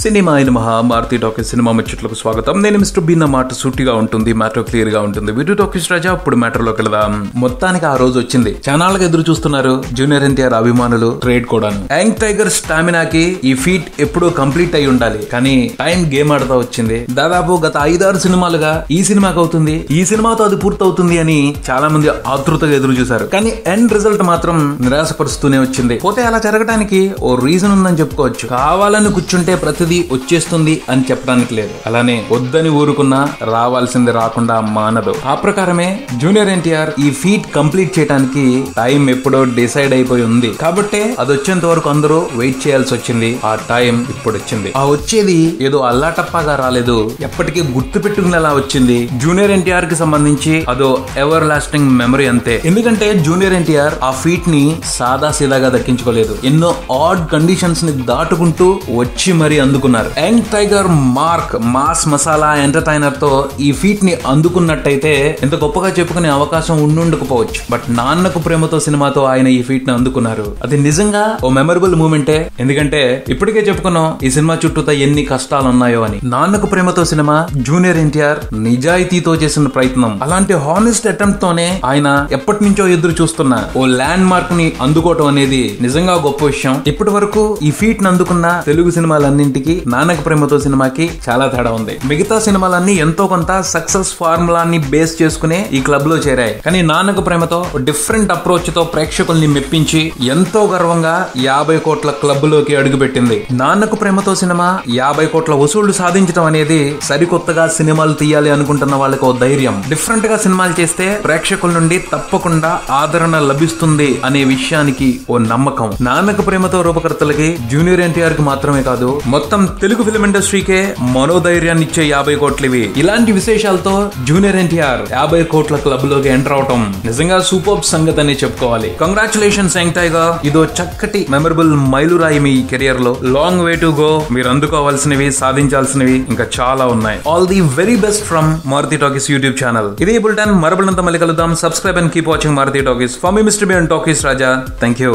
Cinema అయిన Maruti talkies cinema ముచ్చట్లకు స్వాగతం. నేను మిస్టర్ బి. నా మాట సూటిగా ఉంటుంది, మ్యాటర్ క్లియర్ గా ఉంటుంది. వీడియో టాకీస్ రాజా. ఇప్పుడు మ్యాటర్ లోకి వెళదాం. మొత్తానికి ఆ రోజు వచ్చింది. చానాళ్ళకి ఎదురు చూస్తున్నారు జూనియర్ ఎన్టీఆర్ అభిమానులు, ట్రేడ్ కూడాను. యంగ్ టైగర్ స్టామినాకి ఈ ఫీట్ ఎప్పుడూ కంప్లీట్ అయి ఉండాలి, కానీ టైం గేమ్ ఆడుతూ వచ్చింది. దాదాపు గత 5-6 సినిమాలుగా ఈ సినిమాకి అవుతుంది, ఈ సినిమాతో అది పూర్తవుతుంది అని చాలా మంది ఆతృతగా ఎదురు చూశారు. కానీ ఎండ్ రిజల్ట్ మాత్రం నిరాశపరుస్తూనే వచ్చింది. పోతే అలా జరగడానికి ఓ రీజన్ ఉందని చెప్పుకోవచ్చు. కావాలని కూర్చుంటే ప్రతిదీ వచ్చేస్తుంది అని చెప్పడానికి లేదు. అలానే వద్దని ఊరుకున్నా రావాల్సింది రాకుండా మానదు. ఆ ప్రకారమే జూనియర్ ఎన్టీఆర్ ఈ ఫీట్ కంప్లీట్ చేయడానికి టైం ఎప్పుడో డిసైడ్ అయిపోయి ఉంది. కాబట్టి అది వచ్చేంత వరకు అందరూ వెయిట్ చేయాల్సి వచ్చింది. ఆ టైం ఇప్పుడు వచ్చింది. ఆ వచ్చేది ఏదో అల్లాటప్పాగా రాలేదు, ఎప్పటికీ గుర్తు పెట్టుకునేలా వచ్చింది. జూనియర్ ఎన్టీఆర్ కి సంబంధించి అదో ఎవర్ లాస్టింగ్ మెమరీ అంతే. ఎందుకంటే జూనియర్ ఎన్టీఆర్ ఆ ఫీట్ ని సాదా సీదాగా దక్కించుకోలేదు. ఎన్నో ఆడ్ కండిషన్స్ ని దాటుకుంటూ వచ్చి మరీ అందుకున్నారు. Young tiger mark mass masala entertainer తో ఈ ఫీట్ ని అందుకున్నట్టయితే ఎంత గొప్పగా చెప్పుకునే అవకాశం ఉండుండకపోవచ్చు. బట్ నాన్నకు ప్రేమతో సినిమాతో ఆయన ఈ ఫీట్ ని అందుకున్నారు. అది నిజంగా ఓ మెమరబుల్ మూమెంటే. ఎందుకంటే ఇప్పటికే చెప్పుకున్నాం ఈ సినిమా చుట్టూతో ఎన్ని కష్టాలు ఉన్నాయో అని. నాన్నకు ప్రేమతో సినిమా జూనియర్ ఎన్టీఆర్ నిజాయితీతో చేసిన ప్రయత్నం. అలాంటి హానెస్ట్ అటెంప్ట్ తోనే ఆయన ఎప్పటి నుంచో ఎదురు చూస్తున్న ఓ ల్యాండ్ మార్క్ ని అందుకోవటం అనేది నిజంగా గొప్ప విషయం. ఇప్పటి వరకు ఈ ఫీట్ ని అందుకున్న తెలుగు సినిమాలన్నింటికి నాన్నకు ప్రేమతో సినిమాకి చాలా తేడా ఉంది. మిగతా సినిమాలన్నీ ఎంతో కొంత సక్సెస్ ఫార్ములాని బేస్ చేసుకునే ఈ క్లబ్ లో చేరాయి. కానీ నాన్నకు ప్రేమతో డిఫరెంట్ అప్రోచ్ తో ప్రేక్షకుల్ని మెప్పించి ఎంతో గర్వంగా 50 కోట్ల క్లబ్ లోకి అడుగుపెట్టింది. నాన్నకు ప్రేమతో సినిమా 50 కోట్ల వసూళ్లు సాధించడం అనేది సరికొత్తగా సినిమాలు తీయాలి అనుకుంటున్న వాళ్ళకి ఓ ధైర్యం. డిఫరెంట్ గా సినిమాలు చేస్తే ప్రేక్షకుల నుండి తప్పకుండా ఆదరణ లభిస్తుంది అనే విషయానికి ఓ నమ్మకం. నాన్నకు ప్రేమతో రూపకర్తలకి జూనియర్ ఎన్టీఆర్ కి మాత్రమే కాదు, మొత్తం తెలుగు ఫిల్మ్ ఇండస్ట్రీకే మనోధైర్యాన్ని ఇచ్చే 50 కోట్లివి. ఇలాంటి విశేషాలతో జూనియర్ ఎన్టీఆర్ 50 కోట్ల క్లబ్ లోకి ఎంటర్ అవటం నిజంగా సూపర్ సంగతి అని చెప్పుకోవాలి. Congratulations young tiger. ఇదో చక్కటి మెమరబుల్ మైలురాయి మీ కెరియర్ లో. Long way to go. మీరు అందుకోవాల్సినవి, సాధించాల్సినవి ఇంకా చాలా ఉన్నాయి. All the very best from Maruthi Talkies YouTube channel. ఇదే బులెటిన్ మరబులంతా మళ్ళీ కలుద్దాం. Subscribe and keep watching Maruthi Talkies. For మీ mister B and Talkies Raja. Thank you.